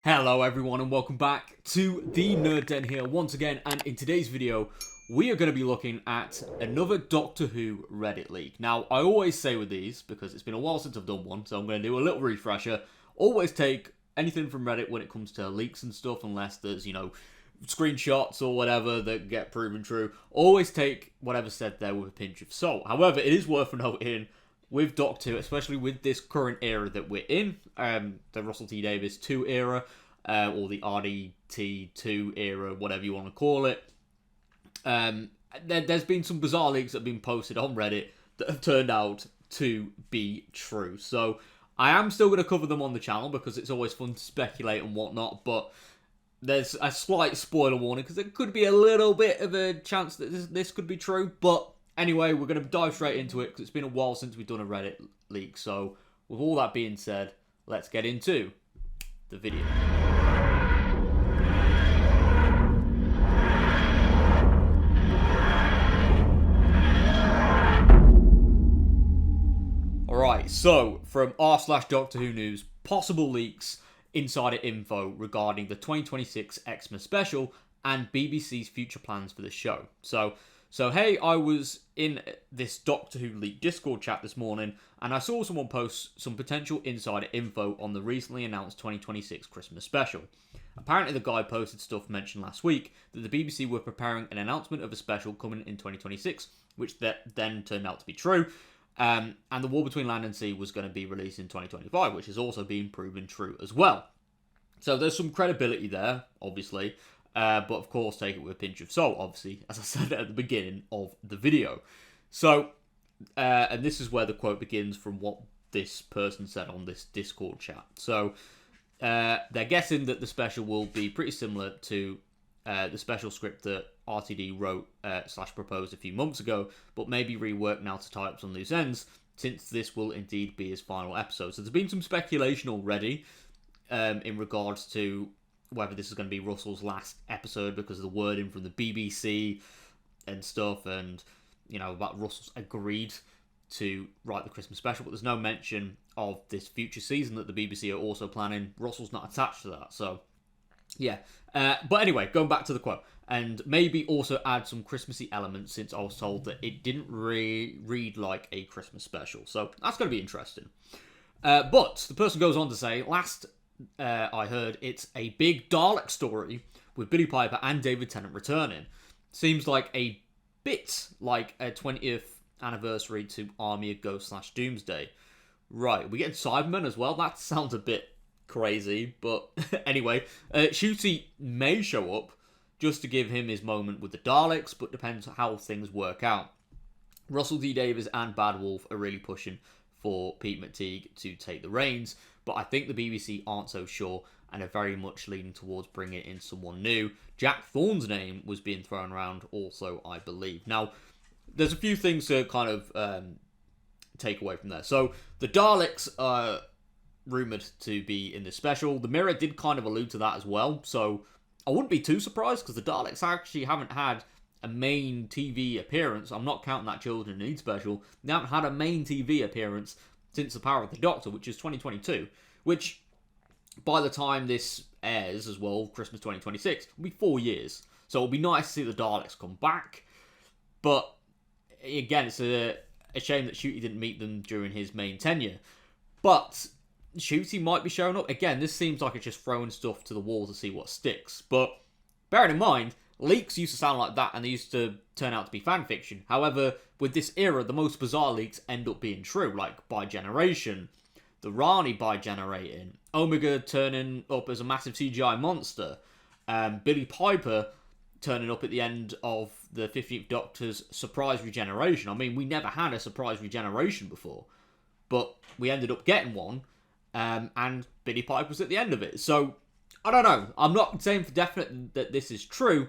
Hello everyone and welcome back to the Nerd Den here once again, and in today's video we are going to be looking at another Doctor Who Reddit leak. Now I always say with these, because it's been a while since I've done one, so I'm going to do a little refresher, always take anything from Reddit when it comes to leaks and stuff, unless there's, screenshots or whatever that get proven true. Always take whatever's said there with a pinch of salt. However, it is worth noting with Doctor Who, especially with this current era that we're in, the Russell T Davies 2 era, or the RDT 2 era, whatever you want to call it. There's been some bizarre leaks that have been posted on Reddit that have turned out to be true. So I am still going to cover them on the channel because it's always fun to speculate and whatnot, but there's a slight spoiler warning because there could be a little bit of a chance that this could be true. But anyway, we're going to dive straight into it because it's been a while since we've done a Reddit leak. So with all that being said, let's get into the video. Alright, so from r/Doctor Who News, possible leaks, insider info regarding the 2026 Xmas special and BBC's future plans for the show. So hey, I was in this Doctor Who leak Discord chat this morning, and I saw someone post some potential insider info on the recently announced 2026 Christmas special. Apparently the guy posted stuff mentioned last week that the BBC were preparing an announcement of a special coming in 2026, which then turned out to be true. And The War Between Land and Sea was going to be released in 2025, which has also been proven true as well. So there's some credibility there, obviously, but of course take it with a pinch of salt, obviously, as I said at the beginning of the video. So, and this is where the quote begins from what this person said on this Discord chat. So, they're guessing that the special will be pretty similar to the special script that RTD wrote / proposed a few months ago, but maybe reworked now to tie up some loose ends, since this will indeed be his final episode. So there's been some speculation already in regards to whether this is going to be Russell's last episode because of the wording from the BBC and stuff, and about Russell's agreed to write the Christmas special, but there's no mention of this future season that the BBC are also planning. Russell's not attached to that, so yeah. But anyway, going back to the quote, and maybe also add some Christmassy elements, since I was told that it didn't read like a Christmas special. So that's going to be interesting. But the person goes on to say, last I heard, it's a big Dalek story with Billy Piper and David Tennant returning. Seems like a bit like a 20th anniversary to Army of Ghosts / Doomsday. Right, we get Cybermen as well. That sounds a bit crazy, but anyway, Shooty may show up just to give him his moment with the Daleks, but depends how things work out. Russell D Davies and Bad Wolf are really pushing for Pete McTeague to take the reins, but I think the BBC aren't so sure and are very much leaning towards bringing in someone new. Jack Thorne's name was being thrown around also, I believe. Now, there's a few things to kind of take away from there. So the Daleks are rumoured to be in this special. The Mirror did kind of allude to that as well, so I wouldn't be too surprised, because the Daleks actually haven't had a main TV appearance. I'm not counting that Children in Need special. They haven't had a main TV appearance since The Power of the Doctor, which is 2022, which by the time this airs as well, Christmas 2026, will be 4 years. So it'll be nice to see the Daleks come back, but again, it's a shame that Shooty didn't meet them during his main tenure. But Shooty might be showing up. Again, this seems like it's just throwing stuff to the wall to see what sticks. But bearing in mind, leaks used to sound like that and they used to turn out to be fan fiction. However, with this era, the most bizarre leaks end up being true, like Bi-Generation, the Rani bi-generating, Omega turning up as a massive CGI monster, Billy Piper turning up at the end of the 15th Doctor's surprise regeneration. I mean, we never had a surprise regeneration before, but we ended up getting one. And Billy Piper was at the end of it. So, I don't know. I'm not saying for definite that this is true,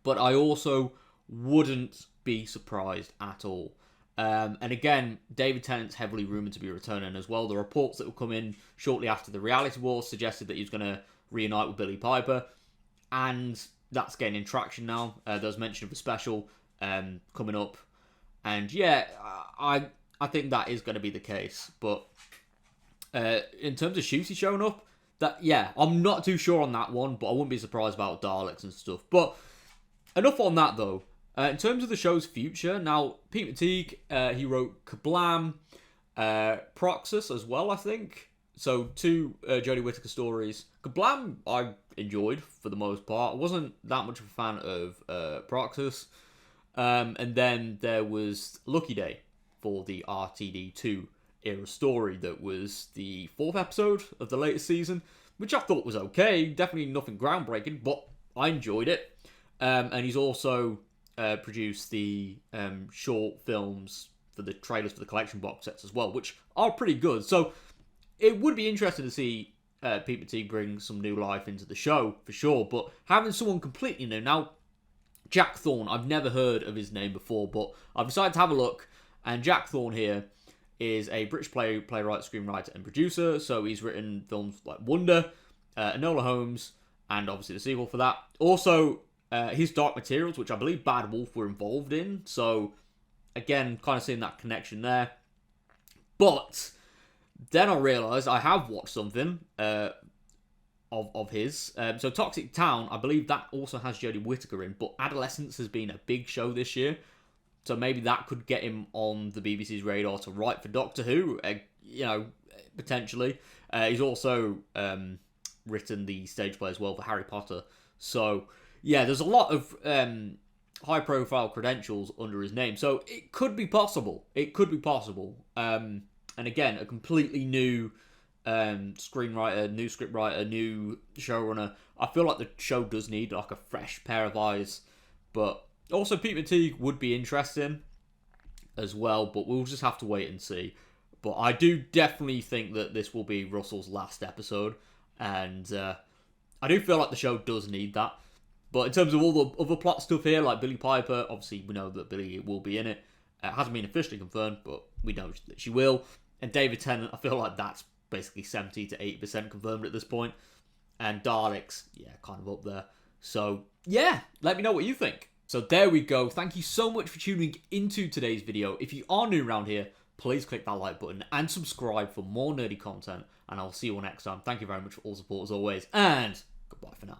but I also wouldn't be surprised at all. And again, David Tennant's heavily rumoured to be returning as well. The reports that will come in shortly after the reality wars suggested that he was going to reunite with Billy Piper, and that's gaining traction now. There's mention of a special coming up, and yeah, I think that is going to be the case. But in terms of Shooty showing up, yeah, I'm not too sure on that one, but I wouldn't be surprised about Daleks and stuff. But enough on that, though. In terms of the show's future, now, Pete McTeague, he wrote Kablam, Proxus as well, I think. So, 2 Jodie Whittaker stories. Kablam, I enjoyed, for the most part. I wasn't that much of a fan of Proxus. And then there was Lucky Day for the RTD2 era story that was the 4th episode of the latest season, which I thought was okay. Definitely nothing groundbreaking, but I enjoyed it. And he's also produced the short films for the trailers for the collection box sets as well, which are pretty good. So it would be interesting to see Pete McTeague bring some new life into the show, for sure. But having someone completely new. Now, Jack Thorne, I've never heard of his name before, but I've decided to have a look. And Jack Thorne here is a British playwright, screenwriter, and producer. So he's written films like Wonder, Enola Holmes, and obviously the sequel for that. Also, his Dark Materials, which I believe Bad Wolf were involved in. So, again, kind of seeing that connection there. But then I realised I have watched something of his. So Toxic Town, I believe that also has Jodie Whittaker in, but Adolescence has been a big show this year. So maybe that could get him on the BBC's radar to write for Doctor Who, potentially. He's also written the stage play as well for Harry Potter. So, yeah, there's a lot of high-profile credentials under his name. So it could be possible. It could be possible. And again, a completely new screenwriter, new scriptwriter, new showrunner. I feel like the show does need like a fresh pair of eyes. But also Pete McTeague would be interesting as well. But we'll just have to wait and see. But I do definitely think that this will be Russell's last episode. And I do feel like the show does need that. But in terms of all the other plot stuff here, like Billie Piper, obviously we know that Billie will be in it. It hasn't been officially confirmed, but we know that she will. And David Tennant, I feel like that's basically 70 to 80% confirmed at this point. And Daleks, yeah, kind of up there. So, yeah, let me know what you think. So there we go. Thank you so much for tuning into today's video. If you are new around here, please click that like button and subscribe for more nerdy content. And I'll see you all next time. Thank you very much for all the support as always. And goodbye for now.